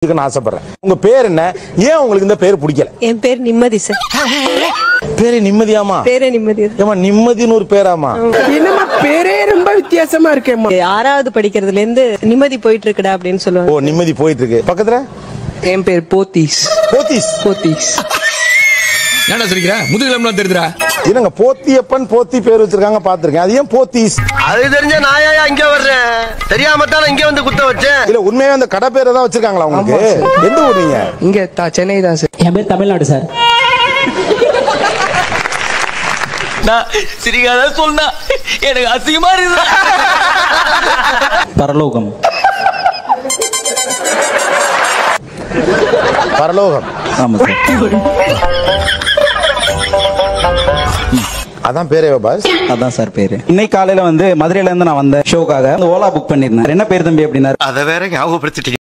ஆசைப்படுறேன். உங்க பேர் என்ன? ஏன் உங்களுக்கு இந்த பேர் பிடிக்கல? என் பேர் நிம்மதி சார். பேரே நிம்மதியாமா? பேரே நிம்மதி. ஏமா நிம்மதின்னு ஒரு பேராமா? என்னமா பேரே ரொம்ப வித்தியாசமா இருக்கேம்மா. 6வது படிக்கிறதுல இருந்து நிம்மதி போயிட்டு இருக்குடா அப்படின்னு சொல்லுவாங்க. ஓ, நிம்மதி போயிட்டு இருக்கு. பக்கத்துல என் பேர் போத்தீஸ். போத்தீஸ். போத்தீஸ். என்ன சொல்லிக்கிற? முதுகிழம்புலாம் தெரியுதுடா. என்னங்க போத்தியப்பன் போத்தி பேர் வச்சிருக்காங்க, பாத்துருக்கேன். அது ஏன் போத்தீஸ்? அது தெரிஞ்ச நாயா இங்க வர்றேன், தெரியாம தான் இங்க வந்து குத்த வச்சேன். இல்ல உண்மையாவே அந்த கடை பேரை தான் வச்சிருக்காங்களா உங்களுக்கு? எந்த ஊர் நீங்க? இங்க சென்னை தான் சார். என் பேர் தமிழ்நாடு சார். நான் சிரிக்காத சொன்னா எனக்கு அசிங்கமா இருக்கு. பரலோகம். பரலோகம். ஆமா சார். அதான் பேரே பாஸ். அதான் சார் பேரு. இன்னைக்கு காலையில வந்து மதுரையில இருந்து நான் வந்த ஷோக்காக ஓலா புக் பண்ணிருந்தேன். என்ன பேர் தம்பி அப்படின்னா அத வேற ஞாபகப்படுத்திட்டீங்க.